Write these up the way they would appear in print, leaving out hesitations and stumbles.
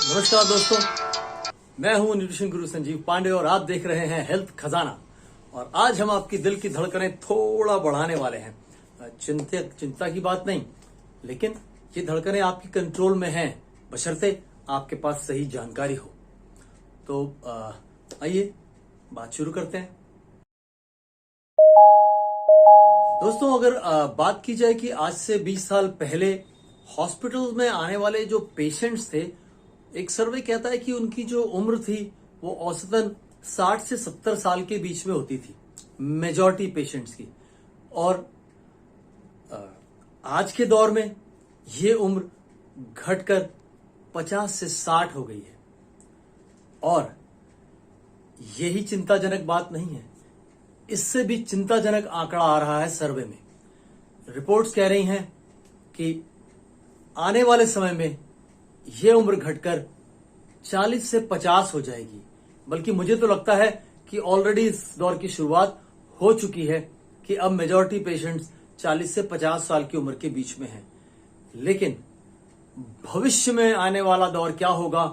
नमस्कार दोस्तों, मैं हूं न्यूट्रिशन गुरु संजीव पांडे और आप देख रहे हैं हेल्थ खजाना। और आज हम आपकी दिल की धड़कनें थोड़ा बढ़ाने वाले हैं। चिंता की बात नहीं, लेकिन ये धड़कनें आपकी कंट्रोल में हैं, बशर्ते आपके पास सही जानकारी हो। तो आइए बात शुरू करते हैं। दोस्तों, अगर बात की जाए कि आज से 20 साल पहले हॉस्पिटल में आने वाले जो पेशेंट्स थे, एक सर्वे कहता है कि उनकी जो उम्र थी वो औसतन 60 से 70 साल के बीच में होती थी, मेजॉरिटी पेशेंट्स की। और आज के दौर में ये उम्र घटकर 50 से 60 हो गई है। और यही चिंताजनक बात नहीं है, इससे भी चिंताजनक आंकड़ा आ रहा है सर्वे में। रिपोर्ट्स कह रही हैं कि आने वाले समय में यह उम्र घटकर 40 से 50 हो जाएगी। बल्कि मुझे तो लगता है कि ऑलरेडी इस दौर की शुरुआत हो चुकी है कि अब मेजॉरिटी पेशेंट्स 40 से 50 साल की उम्र के बीच में हैं। लेकिन भविष्य में आने वाला दौर क्या होगा,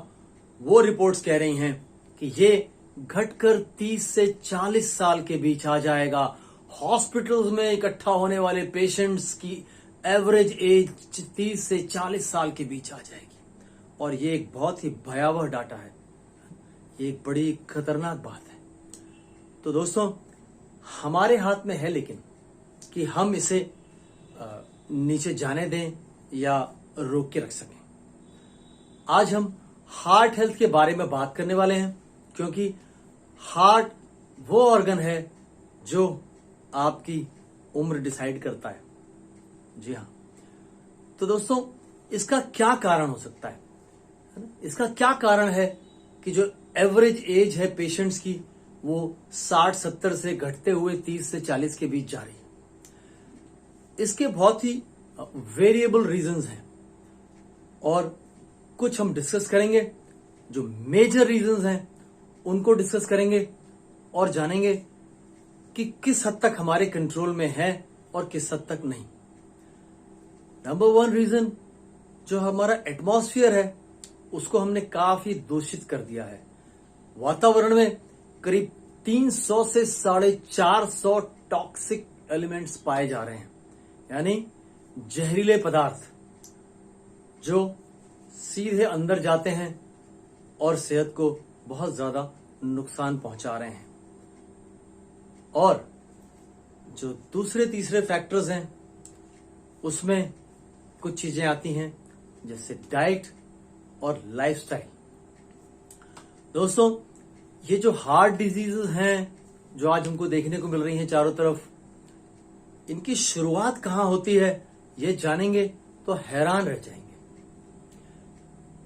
वो रिपोर्ट्स कह रही हैं कि ये घटकर 30 से 40 साल के बीच आ जाएगा। हॉस्पिटल्स में इकट्ठा होने वाले पेशेंट्स की एवरेज एज 30 से 40 साल के बीच आ जाएगी। और ये एक बहुत ही भयावह डाटा है, ये एक बड़ी खतरनाक बात है। तो दोस्तों, हमारे हाथ में है लेकिन कि हम इसे नीचे जाने दें या रोक के रख सकें। आज हम हार्ट हेल्थ के बारे में बात करने वाले हैं, क्योंकि हार्ट वो ऑर्गन है जो आपकी उम्र डिसाइड करता है। जी हाँ। तो दोस्तों, इसका क्या कारण हो सकता है? इसका क्या कारण है कि जो एवरेज एज है पेशेंट्स की वो 60-70 से घटते हुए 30 से 40 के बीच जा रही है? इसके बहुत ही वेरिएबल रीजंस हैं और कुछ हम डिस्कस करेंगे। जो मेजर रीजंस हैं उनको डिस्कस करेंगे और जानेंगे कि किस हद तक हमारे कंट्रोल में है और किस हद तक नहीं। नंबर 1 रीजन, जो हमारा एटमॉस्फेयर है उसको हमने काफी दूषित कर दिया है। वातावरण में करीब 300 से 450 टॉक्सिक एलिमेंट्स पाए जा रहे हैं, यानी जहरीले पदार्थ जो सीधे अंदर जाते हैं और सेहत को बहुत ज्यादा नुकसान पहुंचा रहे हैं। और जो दूसरे तीसरे फैक्टर्स हैं उसमें कुछ चीजें आती हैं, जैसे डाइट और लाइफस्टाइल। दोस्तों, ये जो हार्ट डिजीजेस हैं जो आज हमको देखने को मिल रही हैं चारों तरफ, इनकी शुरुआत कहां होती है ये जानेंगे तो हैरान रह जाएंगे।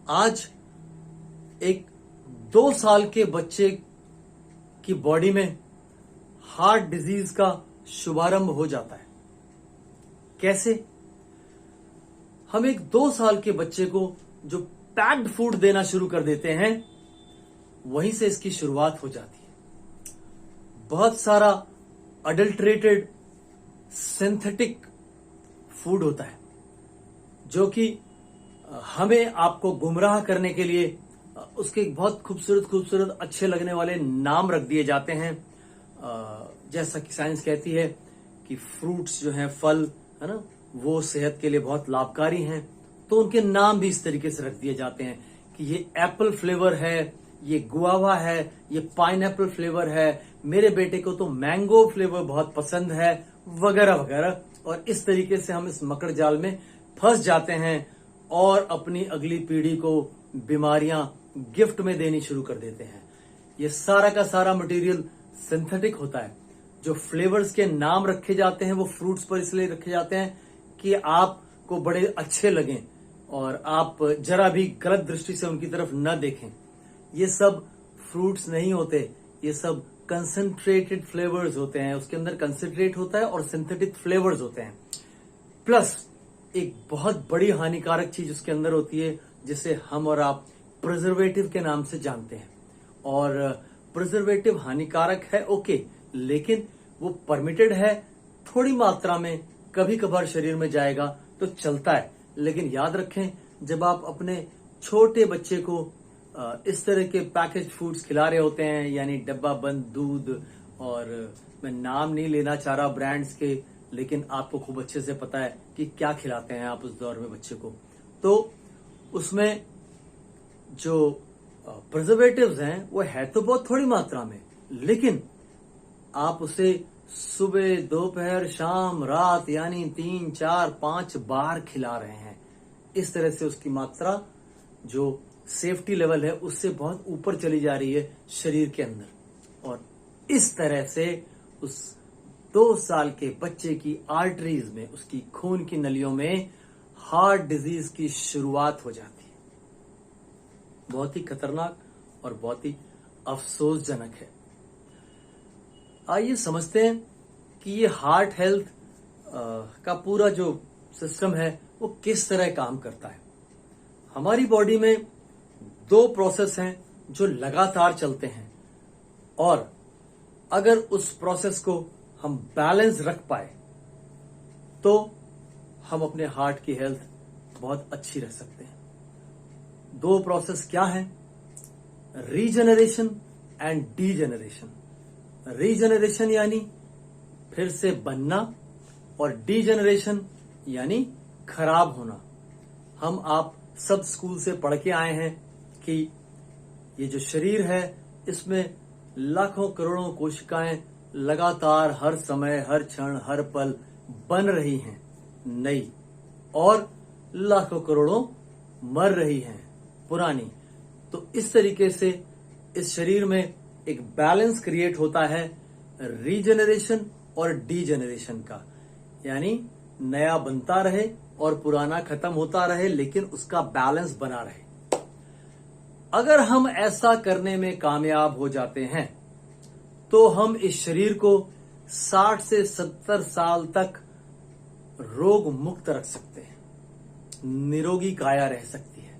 आज एक 2 साल के बच्चे की बॉडी में हार्ट डिजीज का शुभारंभ हो जाता है। कैसे? हम एक 2 साल के बच्चे को जो पैक्ड फूड देना शुरू कर देते हैं, वहीं से इसकी शुरुआत हो जाती है। बहुत सारा अडल्ट्रेटेड सिंथेटिक फूड होता है जो कि हमें आपको गुमराह करने के लिए उसके बहुत खूबसूरत अच्छे लगने वाले नाम रख दिए जाते हैं। जैसा कि साइंस कहती है कि फ्रूट्स जो हैं, फल है ना, वो सेहत के लिए बहुत लाभकारी हैं, तो उनके नाम भी इस तरीके से रख दिए जाते हैं कि ये एप्पल फ्लेवर है, ये गुआवा है, ये पाइनएप्पल फ्लेवर है, मेरे बेटे को तो मैंगो फ्लेवर बहुत पसंद है, वगैरह वगैरह। और इस तरीके से हम इस मकड़ जाल में फंस जाते हैं और अपनी अगली पीढ़ी को बीमारियां गिफ्ट में देनी शुरू कर देते हैं। ये सारा का सारा मटेरियल सिंथेटिक होता है। जो फ्लेवर्स के नाम रखे जाते हैं वो फ्रूट्स पर इसलिए रखे जाते हैं कि आपको बड़े अच्छे लगें और आप जरा भी गलत दृष्टि से उनकी तरफ न देखें। ये सब फ्रूट्स नहीं होते, ये सब कंसंट्रेटेड फ्लेवर्स होते हैं। उसके अंदर कंसंट्रेट होता है और सिंथेटिक फ्लेवर्स होते हैं। प्लस एक बहुत बड़ी हानिकारक चीज उसके अंदर होती है जिसे हम और आप प्रिजर्वेटिव के नाम से जानते हैं। और प्रिजर्वेटिव हानिकारक है, ओके, लेकिन वो परमिटेड है थोड़ी मात्रा में, कभी कभार शरीर में जाएगा तो चलता है। लेकिन याद रखें, जब आप अपने छोटे बच्चे को इस तरह के पैकेज फूड्स खिला रहे होते हैं, यानी डब्बा बंद दूध, और मैं नाम नहीं लेना चाह रहा ब्रांड्स के, लेकिन आपको खूब अच्छे से पता है कि क्या खिलाते हैं आप उस दौर में बच्चे को। तो उसमें जो प्रिजर्वेटिव्स हैं वो है तो बहुत थोड़ी मात्रा में, लेकिन आप उसे सुबह दोपहर शाम रात यानी 3 4 5 बार खिला रहे हैं। इस तरह से उसकी मात्रा जो सेफ्टी लेवल है उससे बहुत ऊपर चली जा रही है शरीर के अंदर, और इस तरह से उस 2 साल के बच्चे की आर्टरीज में, उसकी खून की नलियों में हार्ट डिजीज की शुरुआत हो जाती है। बहुत ही खतरनाक और बहुत ही अफसोसजनक है। आइए समझते हैं कि ये हार्ट हेल्थ का पूरा जो सिस्टम है वो किस तरह काम करता है। हमारी बॉडी में 2 प्रोसेस हैं जो लगातार चलते हैं, और अगर उस प्रोसेस को हम बैलेंस रख पाए तो हम अपने हार्ट की हेल्थ बहुत अच्छी रख सकते हैं। 2 प्रोसेस क्या है? Regeneration and degeneration. रीजनरेशन यानी फिर से बनना, और डीजेनरेशन यानी खराब होना। हम आप सब स्कूल से पढ़ के आए हैं कि ये जो शरीर है इसमें लाखों करोड़ों कोशिकाएं लगातार हर समय हर क्षण हर पल बन रही हैं नई, और लाखों करोड़ों मर रही हैं पुरानी। तो इस तरीके से इस शरीर में एक बैलेंस क्रिएट होता है रीजनरेशन और डीजेनरेशन का, यानी नया बनता रहे और पुराना खत्म होता रहे, लेकिन उसका बैलेंस बना रहे। अगर हम ऐसा करने में कामयाब हो जाते हैं तो हम इस शरीर को 60 से 70 साल तक रोग मुक्त रख सकते हैं, निरोगी काया रह सकती है।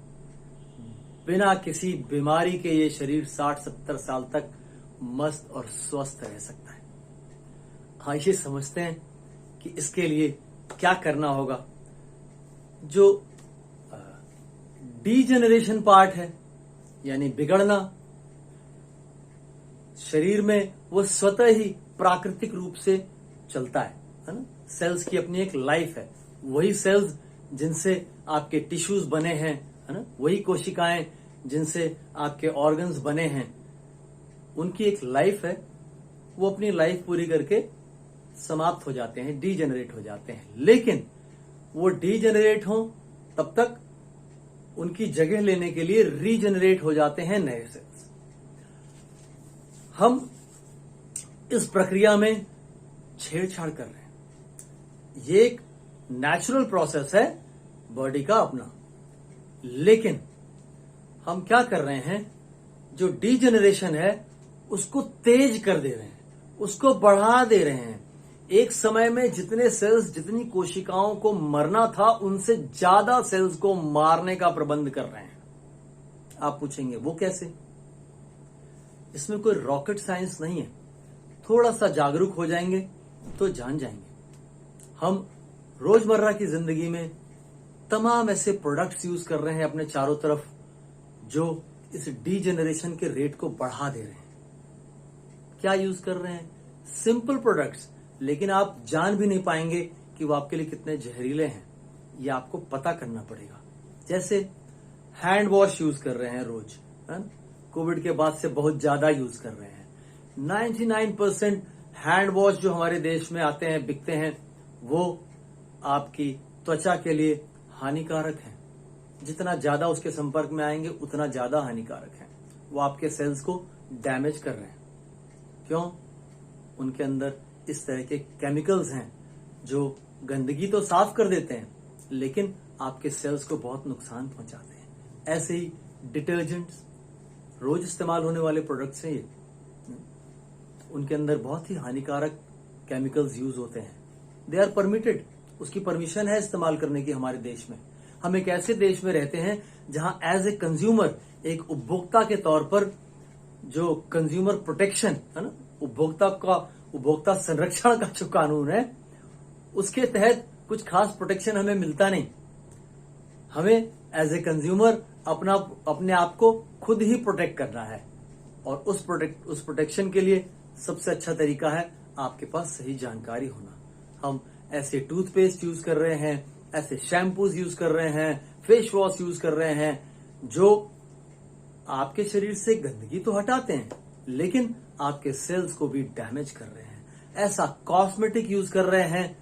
बिना किसी बीमारी के ये शरीर 60-70 साल तक मस्त और स्वस्थ रह सकता है। आइए समझते हैं कि इसके लिए क्या करना होगा। जो डीजेनरेशन पार्ट है, यानी बिगड़ना, शरीर में वो स्वतः ही प्राकृतिक रूप से चलता है ना। सेल्स की अपनी एक लाइफ है। वही सेल्स जिनसे आपके टिश्यूज बने हैं, है ना, वही कोशिकाएं जिनसे आपके ऑर्गन्स बने हैं, उनकी एक लाइफ है। वो अपनी लाइफ पूरी करके समाप्त हो जाते हैं, डीजेनरेट हो जाते हैं। लेकिन वो डीजेनरेट हो तब तक उनकी जगह लेने के लिए रीजेनरेट हो जाते हैं नए सेल्स। हम इस प्रक्रिया में छेड़छाड़ कर रहे हैं। ये एक नेचुरल प्रोसेस है बॉडी का अपना, लेकिन हम क्या कर रहे हैं, जो डीजेनरेशन है उसको तेज कर दे रहे हैं, उसको बढ़ा दे रहे हैं। एक समय में जितने सेल्स, जितनी कोशिकाओं को मरना था, उनसे ज्यादा सेल्स को मारने का प्रबंध कर रहे हैं। आप पूछेंगे वो कैसे? इसमें कोई रॉकेट साइंस नहीं है। थोड़ा सा जागरूक हो जाएंगे तो जान जाएंगे। हम रोजमर्रा की जिंदगी में तमाम ऐसे प्रोडक्ट्स यूज कर रहे हैं अपने चारों तरफ जो इस डीजेनरेशन के रेट को बढ़ा दे रहे हैं। क्या यूज कर रहे हैं? सिंपल प्रोडक्ट्स, लेकिन आप जान भी नहीं पाएंगे कि वो आपके लिए कितने जहरीले हैं। ये आपको पता करना पड़ेगा। जैसे हैंड वॉश यूज कर रहे हैं रोज, कोविड के बाद से बहुत ज्यादा यूज कर रहे हैं। 99% हैंड वॉश जो हमारे देश में आते हैं, बिकते हैं, वो आपकी त्वचा के लिए हानिकारक है। जितना ज्यादा उसके संपर्क में आएंगे उतना ज्यादा हानिकारक है। वो आपके सेल्स को डैमेज कर रहे हैं। क्यों? उनके अंदर इस तरह के केमिकल्स हैं जो गंदगी तो साफ कर देते हैं, लेकिन आपके सेल्स को बहुत नुकसान पहुंचाते हैं। ऐसे ही डिटर्जेंट्स, रोज इस्तेमाल होने वाले प्रोडक्ट्स हैं ये, उनके अंदर बहुत ही हानिकारक केमिकल्स यूज होते हैं। दे आर परमिटेड, उसकी परमिशन है इस्तेमाल करने की हमारे देश में। हम एक ऐसे देश में रहते हैं जहां एज ए कंज्यूमर, एक उपभोक्ता के तौर पर, जो कंज्यूमर प्रोटेक्शन है ना, उपभोक्ता संरक्षण का जो कानून है, उसके तहत कुछ खास प्रोटेक्शन हमें मिलता नहीं। हमें एज ए कंज्यूमर अपने आप को खुद ही प्रोटेक्ट करना है। और उस प्रोटेक्शन के लिए सबसे अच्छा तरीका है आपके पास सही जानकारी होना। हम ऐसे टूथपेस्ट यूज कर रहे हैं, ऐसे शैम्पूज यूज कर रहे हैं, फेस वॉश यूज कर रहे हैं जो आपके शरीर से गंदगी तो हटाते हैं लेकिन आपके सेल्स को भी डैमेज कर रहे हैं। ऐसा कॉस्मेटिक यूज कर रहे हैं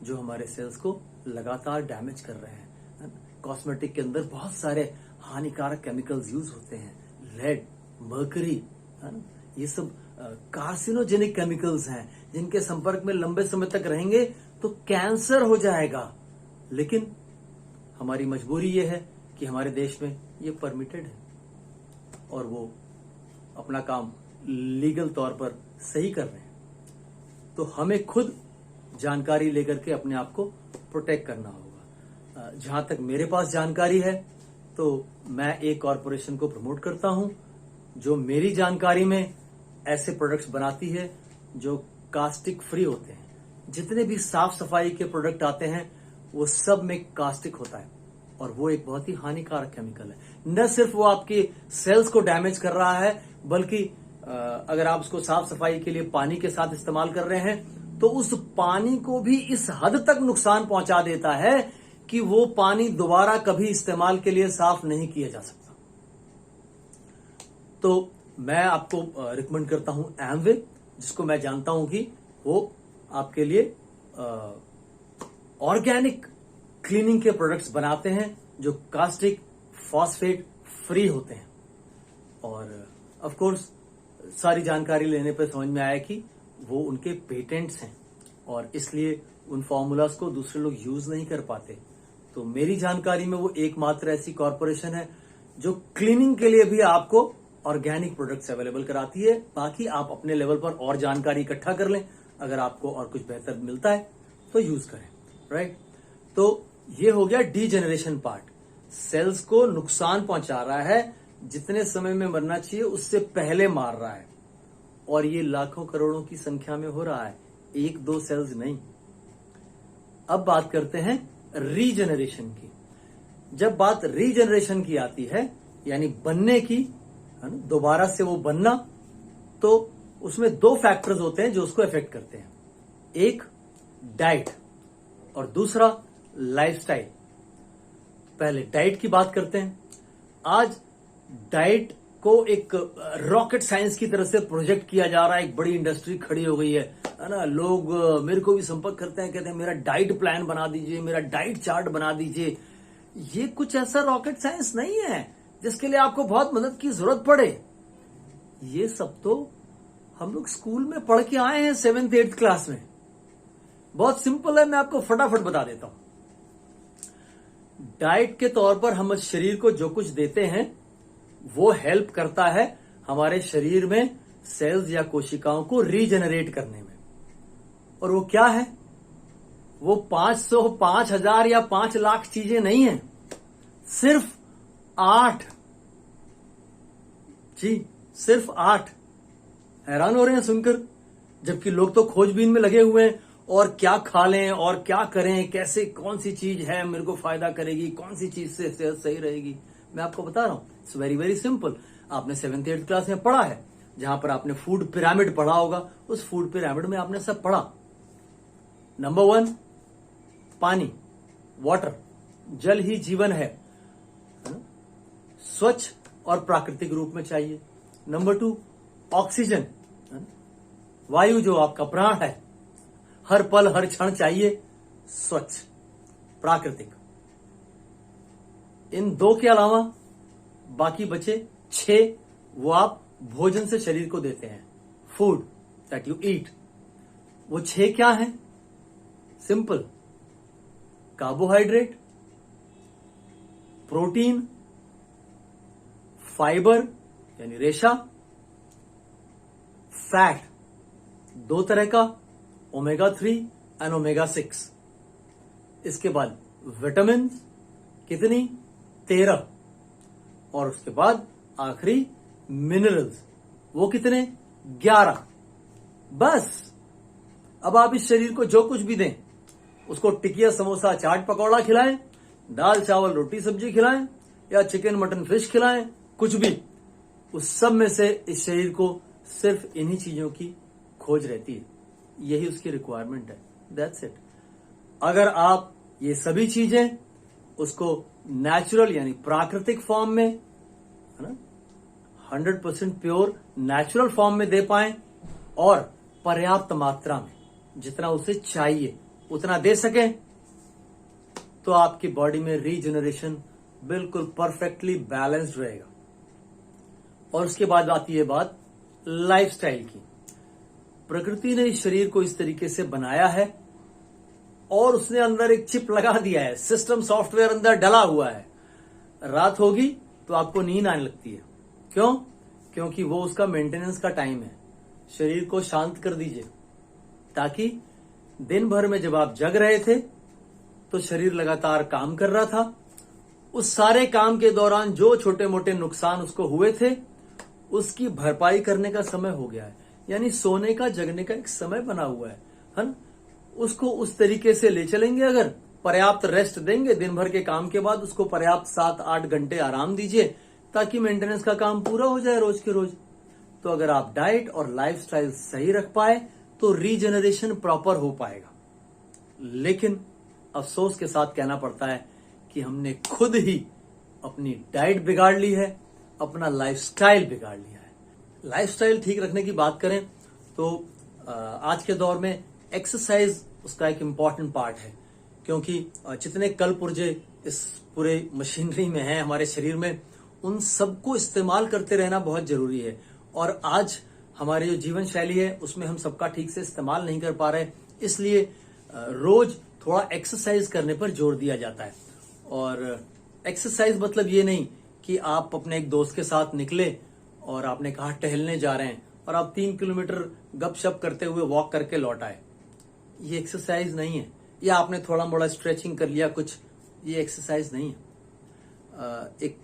जो हमारे सेल्स को लगातार डैमेज कर रहे हैं। कॉस्मेटिक के अंदर बहुत सारे हानिकारक केमिकल्स यूज होते हैं, लेड, मर्करी, है ना, ये सब कार्सिनोजेनिक केमिकल्स हैं जिनके संपर्क में लंबे समय तक रहेंगे तो कैंसर हो जाएगा। लेकिन हमारी मजबूरी ये है कि हमारे देश में ये परमिटेड है और वो अपना काम लीगल तौर पर सही कर रहे हैं। तो हमें खुद जानकारी लेकर के अपने आप को प्रोटेक्ट करना होगा। जहां तक मेरे पास जानकारी है तो मैं एक कॉरपोरेशन को प्रमोट करता हूं जो मेरी जानकारी में ऐसे प्रोडक्ट्स बनाती है जो कास्टिक फ्री होते हैं। जितने भी साफ सफाई के प्रोडक्ट आते हैं वो सब में कास्टिक होता है और वो एक बहुत ही हानिकारक केमिकल है। न सिर्फ वो आपके सेल्स को डैमेज कर रहा है बल्कि अगर आप उसको साफ सफाई के लिए पानी के साथ इस्तेमाल कर रहे हैं तो उस पानी को भी इस हद तक नुकसान पहुंचा देता है कि वो पानी दोबारा कभी इस्तेमाल के लिए साफ नहीं किया जा सकता। तो मैं आपको रिकमेंड करता हूं एमवे, जिसको मैं जानता हूं कि वो आपके लिए ऑर्गेनिक क्लीनिंग के प्रोडक्ट्स बनाते हैं जो कास्टिक फॉस्फेट फ्री होते हैं। और ऑफ कोर्स सारी जानकारी लेने पर समझ में आया कि वो उनके पेटेंट्स हैं और इसलिए उन फॉर्मूलाज को दूसरे लोग यूज नहीं कर पाते। तो मेरी जानकारी में वो एकमात्र ऐसी कॉरपोरेशन है जो क्लीनिंग के लिए भी आपको ऑर्गेनिक प्रोडक्ट्स अवेलेबल कराती है। बाकी आप अपने लेवल पर और जानकारी इकट्ठा कर लें, अगर आपको और कुछ बेहतर मिलता है तो यूज करें, राइट। तो ये हो गया डीजेनरेशन पार्ट। सेल्स को नुकसान पहुंचा रहा है, जितने समय में मरना चाहिए उससे पहले मार रहा है और ये लाखों करोड़ों की संख्या में हो रहा है, एक दो सेल्स नहीं। अब बात करते हैं रीजनरेशन की। जब बात रीजनरेशन की आती है यानी बनने की, है ना, दोबारा से वो बनना, तो उसमें दो फैक्टर्स होते हैं जो उसको इफेक्ट करते हैं। एक डाइट और दूसरा लाइफस्टाइल। पहले डाइट की बात करते हैं। आज डाइट को एक रॉकेट साइंस की तरह से प्रोजेक्ट किया जा रहा है, एक बड़ी इंडस्ट्री खड़ी हो गई है ना। लोग मेरे को भी संपर्क करते हैं, कहते हैं मेरा डाइट प्लान बना दीजिए, मेरा डाइट चार्ट बना दीजिए। ये कुछ ऐसा रॉकेट साइंस नहीं है जिसके लिए आपको बहुत मदद की जरूरत पड़े। ये सब तो हम लोग स्कूल में पढ़ के आए हैं 7th 8th क्लास में। बहुत सिंपल है, मैं आपको फटाफट बता देता हूं। डाइट के तौर पर हम शरीर को जो कुछ देते हैं वो हेल्प करता है हमारे शरीर में सेल्स या कोशिकाओं को रीजनरेट करने में। और वो क्या है? वो 500, 5000 या 5 लाख चीजें नहीं है, सिर्फ 8। जी सिर्फ 8। हैरान हो रहे हैं सुनकर, जबकि लोग तो खोजबीन में लगे हुए हैं और क्या खा लें और क्या करें, कैसे कौन सी चीज है मेरे को फायदा करेगी, कौन सी चीज से सेहत सही रहेगी। मैं आपको बता रहा हूं, इट्स वेरी वेरी सिंपल। आपने 7th 8th क्लास में पढ़ा है, जहां पर आपने फूड पिरामिड पढ़ा होगा, उस फूड पिरामिड में आपने सब पढ़ा। नंबर 1 पानी, वाटर, जल ही जीवन है, स्वच्छ और प्राकृतिक रूप में चाहिए। नंबर 2 ऑक्सीजन, वायु जो आपका प्राण है, हर पल हर क्षण चाहिए, स्वच्छ प्राकृतिक। इन 2 के अलावा बाकी बचे 6, वो आप भोजन से शरीर को देते हैं, फूड दैट यू ईट। वो 6 क्या है? सिंपल, कार्बोहाइड्रेट, प्रोटीन, फाइबर यानी रेशा, फैट 2 तरह का, ओमेगा 3 एंड ओमेगा 6। इसके बाद विटामिन कितनी? 13। और उसके बाद आखिरी मिनरल्स, वो कितने? 11। बस। अब आप इस शरीर को जो कुछ भी दें, उसको टिकिया समोसा चाट पकौड़ा खिलाएं, दाल चावल रोटी सब्जी खिलाएं, या चिकन मटन फिश खिलाएं, कुछ भी, उस सब में से इस शरीर को सिर्फ इन्हीं चीजों की खोज रहती है। यही उसकी रिक्वायरमेंट है, दैट्स इट। अगर आप ये सभी चीजें उसको नेचुरल यानी प्राकृतिक फॉर्म में, है ना, 100% प्योर नेचुरल फॉर्म में दे पाएं और पर्याप्त मात्रा में, जितना उसे चाहिए उतना दे सकें, तो आपकी बॉडी में रीजनरेशन बिल्कुल परफेक्टली बैलेंस्ड रहेगा। और उसके बाद आती है बात लाइफस्टाइल की। प्रकृति ने इस शरीर को इस तरीके से बनाया है और उसने अंदर एक चिप लगा दिया है, सिस्टम सॉफ्टवेयर अंदर डला हुआ है। रात होगी तो आपको नींद आने लगती है। क्यों? क्योंकि वो उसका मेंटेनेंस का टाइम है। शरीर को शांत कर दीजिए ताकि दिन भर में जब आप जग रहे थे तो शरीर लगातार काम कर रहा था। उस सारे काम के दौरान जो छोटे मोटे नुकसान उसको हुए थे उसकी भरपाई करने का समय हो गया है। यानी सोने का जगने का एक समय बना हुआ है ना। उसको उस तरीके से ले चलेंगे, अगर पर्याप्त रेस्ट देंगे, दिन भर के काम के बाद उसको पर्याप्त 7-8 घंटे आराम दीजिए ताकि मेंटेनेंस का काम पूरा हो जाए रोज के रोज। तो अगर आप डाइट और लाइफस्टाइल सही रख पाए तो रीजनरेशन प्रॉपर हो पाएगा। लेकिन अफसोस के साथ कहना पड़ता है कि हमने खुद ही अपनी डाइट बिगाड़ ली है, अपना लाइफस्टाइल बिगाड़ लिया है। लाइफस्टाइल ठीक रखने की बात करें तो आज के दौर में एक्सरसाइज उसका एक इम्पॉर्टेंट पार्ट है, क्योंकि जितने कल पुर्जे इस पूरे मशीनरी में हैं हमारे शरीर में, उन सबको इस्तेमाल करते रहना बहुत जरूरी है। और आज हमारी जो जीवन शैली है उसमें हम सबका ठीक से इस्तेमाल नहीं कर पा रहे, इसलिए रोज थोड़ा एक्सरसाइज करने पर जोर दिया जाता है। और एक्सरसाइज मतलब ये नहीं कि आप अपने एक दोस्त के साथ निकले और आपने कहा टहलने जा रहे हैं और आप 3 किलोमीटर गपशप करते हुए वॉक करके लौट आए। ये एक्सरसाइज नहीं है। या आपने थोड़ा मोड़ा स्ट्रेचिंग कर लिया कुछ, ये एक्सरसाइज नहीं है। एक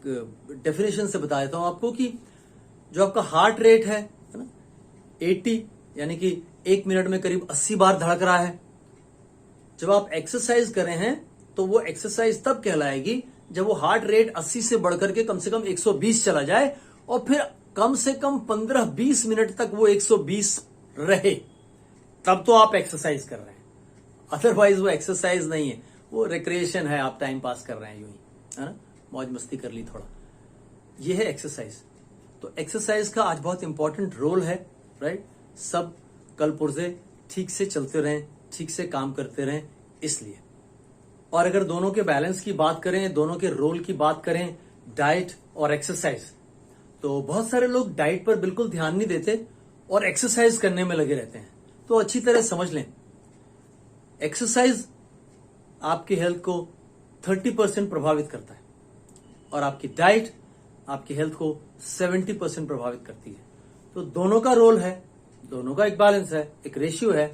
डेफिनेशन से बता देता हूं आपको कि जो आपका हार्ट रेट है ना, 80 यानी कि 1 मिनट में करीब 80 बार धड़क रहा है। जब आप एक्सरसाइज कर रहे हैं तो वो एक्सरसाइज तब कहलाएगी जब वो हार्ट रेट 80 से बढ़कर के कम से कम 120 चला जाए और फिर कम से कम 15-20 मिनट तक वो 120 रहे, तब तो आप एक्सरसाइज कर रहे हैं। अदरवाइज वो एक्सरसाइज नहीं है, वो रिक्रिएशन है, आप टाइम पास कर रहे हैं यूं ही, है ना, मौज मस्ती कर ली थोड़ा। ये है एक्सरसाइज। तो एक्सरसाइज का आज बहुत इंपॉर्टेंट रोल है, राइट। सब कल पुर्जे ठीक से चलते रहें, ठीक से काम करते रहें, इसलिए। और अगर दोनों के बैलेंस की बात करें, दोनों के रोल की बात करें, डाइट और एक्सरसाइज, तो बहुत सारे लोग डाइट पर बिल्कुल ध्यान नहीं देते और एक्सरसाइज करने में लगे रहते हैं। तो अच्छी तरह समझ लें, एक्सरसाइज आपकी हेल्थ को 30% प्रभावित करता है और आपकी डाइट आपकी हेल्थ को 70% प्रभावित करती है। तो दोनों का रोल है, दोनों का एक बैलेंस है, एक रेशियो है,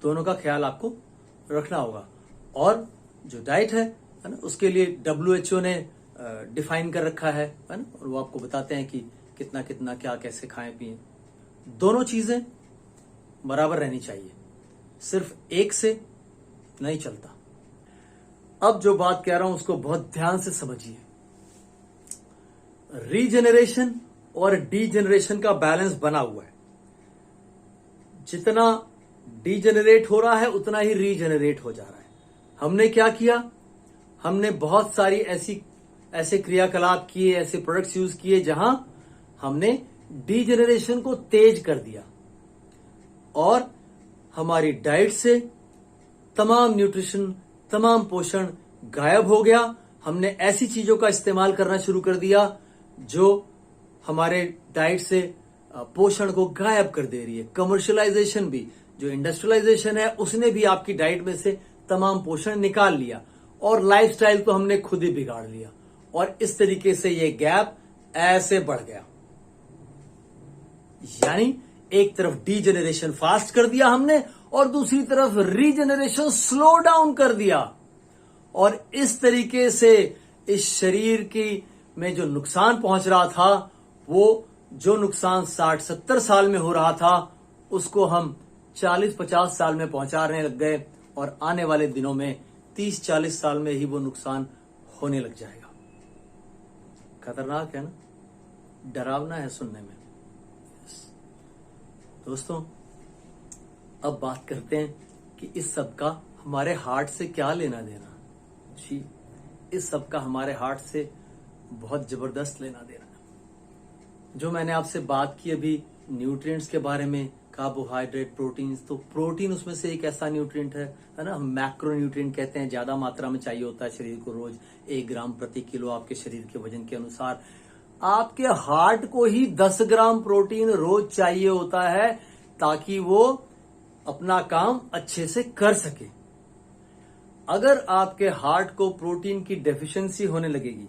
दोनों का ख्याल आपको रखना होगा। और जो डाइट है ना, उसके लिए WHO ने डिफाइन कर रखा है ना, और वो आपको बताते हैं कि कितना कितना क्या कैसे खाएं पिएं। दोनों चीजें बराबर रहनी चाहिए, सिर्फ एक से नहीं चलता। अब जो बात कह रहा हूं उसको बहुत ध्यान से समझिए। रीजेनरेशन और डीजेनरेशन का बैलेंस बना हुआ है। जितना डीजेनरेट हो रहा है उतना ही रीजेनरेट हो जा रहा है। हमने क्या किया, हमने बहुत सारी ऐसे क्रियाकलाप किए, ऐसे प्रोडक्ट्स यूज किए जहां हमने डीजेनरेशन को तेज कर दिया और हमारी डाइट से तमाम न्यूट्रिशन, तमाम पोषण गायब हो गया। हमने ऐसी चीजों का इस्तेमाल करना शुरू कर दिया जो हमारे डाइट से पोषण को गायब कर दे रही है। कमर्शियलाइजेशन भी, जो इंडस्ट्रियलाइजेशन है, उसने भी आपकी डाइट में से तमाम पोषण निकाल लिया और लाइफस्टाइल तो हमने खुद ही बिगाड़ लिया। और इस तरीके से ये गैप ऐसे बढ़ गया। यानी एक तरफ डीजेनरेशन फास्ट कर दिया हमने और दूसरी तरफ रीजेनरेशन स्लो डाउन कर दिया। और इस तरीके से इस शरीर की में जो नुकसान पहुंच रहा था, वो जो नुकसान 60-70 साल में हो रहा था, उसको हम 40-50 साल में पहुंचाने लग गए और आने वाले दिनों में 30-40 साल में ही वो नुकसान होने लग जाएगा। खतरनाक है ना, डरावना है सुनने में। दोस्तों, अब बात करते हैं कि इस सब का हमारे हार्ट से क्या लेना देना। जी, इस सब का हमारे हार्ट से बहुत जबरदस्त लेना देना है। जो मैंने आपसे बात की अभी न्यूट्रिएंट्स के बारे में, कार्बोहाइड्रेट, प्रोटीन्स, तो प्रोटीन उसमें से एक ऐसा न्यूट्रिएंट है ना, हम मैक्रो न्यूट्रिएंट कहते हैं। ज्यादा मात्रा में चाहिए होता है शरीर को, रोज 1 ग्राम प्रति किलो आपके शरीर के वजन के अनुसार। आपके हार्ट को ही 10 ग्राम प्रोटीन रोज चाहिए होता है ताकि वो अपना काम अच्छे से कर सके। अगर आपके हार्ट को प्रोटीन की डेफिशिएंसी होने लगेगी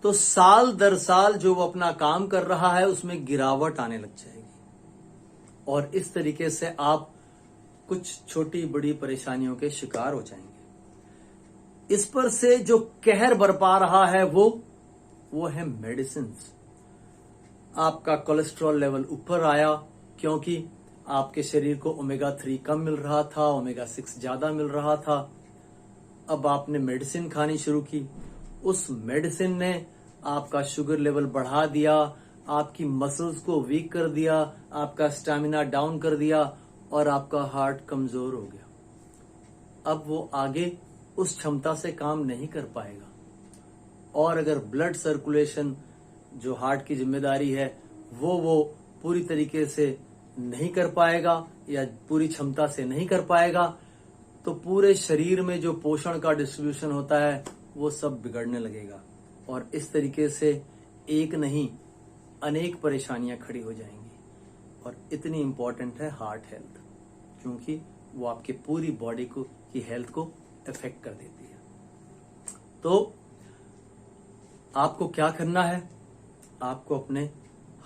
तो साल दर साल जो वो अपना काम कर रहा है उसमें गिरावट आने लग जाएगी, और इस तरीके से आप कुछ छोटी बड़ी परेशानियों के शिकार हो जाएंगे। इस पर से जो कहर बरपा रहा है वो है मेडिसिन। आपका कोलेस्ट्रॉल लेवल ऊपर आया क्योंकि आपके शरीर को ओमेगा 3 कम मिल रहा था, ओमेगा 6 ज्यादा मिल रहा था। अब आपने मेडिसिन खानी शुरू की, उस मेडिसिन ने आपका शुगर लेवल बढ़ा दिया, आपकी मसल्स को वीक कर दिया, आपका स्टैमिना डाउन कर दिया और आपका हार्ट कमजोर हो गया। अब वो आगे उस क्षमता से काम नहीं कर पाएगा, और अगर ब्लड सर्कुलेशन जो हार्ट की जिम्मेदारी है वो पूरी तरीके से नहीं कर पाएगा या पूरी क्षमता से नहीं कर पाएगा, तो पूरे शरीर में जो पोषण का डिस्ट्रीब्यूशन होता है वो सब बिगड़ने लगेगा, और इस तरीके से एक नहीं अनेक परेशानियां खड़ी हो जाएंगी। और इतनी इंपॉर्टेंट है हार्ट हेल्थ, क्योंकि वो आपके पूरी बॉडी की हेल्थ को इफेक्ट कर देती है। तो आपको क्या करना है, आपको अपने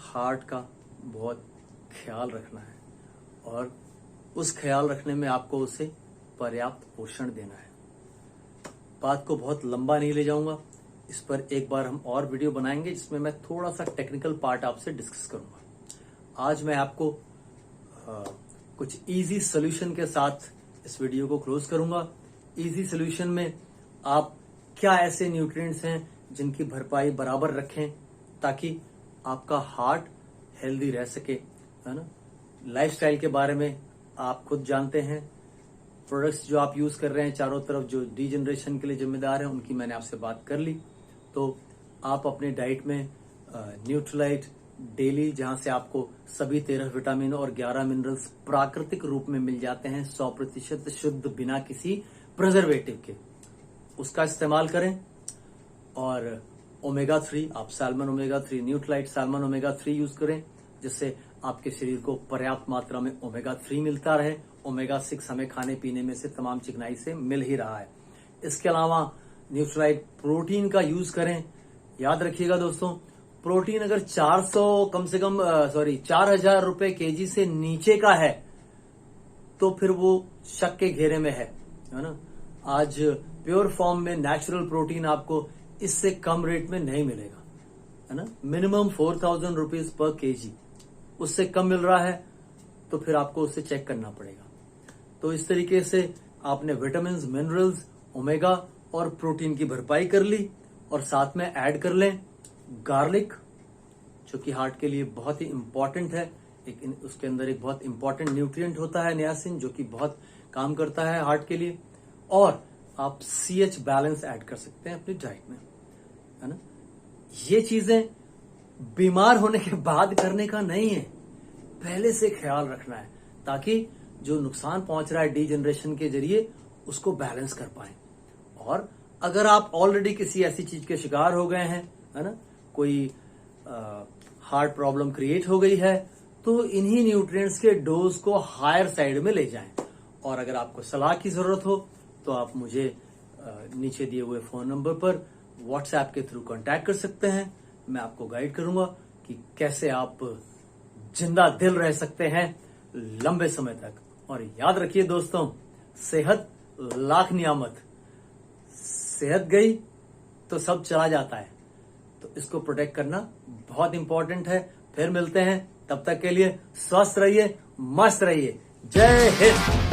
हार्ट का बहुत ख्याल रखना है, और उस ख्याल रखने में आपको उसे पर्याप्त पोषण देना है। बात को बहुत लंबा नहीं ले जाऊंगा, इस पर एक बार हम और वीडियो बनाएंगे जिसमें मैं थोड़ा सा टेक्निकल पार्ट आपसे डिस्कस करूंगा। आज मैं आपको कुछ इजी सोल्यूशन के साथ इस वीडियो को क्लोज करूंगा। इजी सोल्यूशन में आप क्या ऐसे न्यूट्रिएंट्स हैं जिनकी भरपाई बराबर रखें ताकि आपका हार्ट हेल्दी रह सके, है ना। लाइफस्टाइल के बारे में आप खुद जानते हैं। प्रोडक्ट्स जो आप यूज कर रहे हैं चारों तरफ जो डीजनरेशन के लिए जिम्मेदार हैं, उनकी मैंने आपसे बात कर ली। तो आप अपने डाइट में न्यूट्रिलाइट डेली, जहां से आपको सभी 13 विटामिन और 11 मिनरल्स प्राकृतिक रूप में मिल जाते हैं, 100% शुद्ध, बिना किसी प्रिजर्वेटिव के, उसका इस्तेमाल करें। और ओमेगा 3, आप salmon omega 3, Nutrilite salmon omega 3 use करें, जिससे आपके शरीर को पर्याप्त मात्रा में ओमेगा 3 मिलता रहे। ओमेगा 6 हमें खाने पीने में से तमाम चिकनाई से मिल ही रहा है। इसके अलावा न्यूट्रिलाइट प्रोटीन का यूज करें। याद रखिएगा दोस्तों, प्रोटीन अगर 4000 रुपए केजी से नीचे का है तो फिर वो शक के घेरे में है ना। आज प्योर फॉर्म में नेचुरल प्रोटीन आपको इससे कम रेट में नहीं मिलेगा, है ना। मिनिमम 4000 रुपीज पर केजी, उससे कम मिल रहा है तो फिर आपको उससे चेक करना पड़ेगा। तो इस तरीके से आपने विटामिन, मिनरल्स, ओमेगा और प्रोटीन की भरपाई कर ली, और साथ में ऐड कर लें गार्लिक, जो कि हार्ट के लिए बहुत ही इंपॉर्टेंट है। उसके अंदर एक बहुत इंपॉर्टेंट न्यूट्रिएंट होता है नियासिन, जो कि बहुत काम करता है हार्ट के लिए। और आप CH बैलेंस ऐड कर सकते हैं अपनी डाइट में, है ना। ये चीजें बीमार होने के बाद करने का नहीं है, पहले से ख्याल रखना है ताकि जो नुकसान पहुंच रहा है डीजनरेशन के जरिए उसको बैलेंस कर पाए। और अगर आप ऑलरेडी किसी ऐसी चीज के शिकार हो गए हैं, है ना, कोई हार्ट प्रॉब्लम क्रिएट हो गई है, तो इन्हीं न्यूट्रिएंट्स के डोज को हायर साइड में ले जाएं। और अगर आपको सलाह की जरूरत हो तो आप मुझे नीचे दिए हुए फोन नंबर पर व्हाट्सएप के थ्रू कांटेक्ट कर सकते हैं। मैं आपको गाइड करूंगा कि कैसे आप जिंदा दिल रह सकते हैं लंबे समय तक। और याद रखिए दोस्तों, सेहत लाख नियामत, सेहत गई तो सब चला जाता है, तो इसको प्रोटेक्ट करना बहुत इंपॉर्टेंट है। फिर मिलते हैं, तब तक के लिए स्वस्थ रहिए, मस्त रहिए। जय हिंद।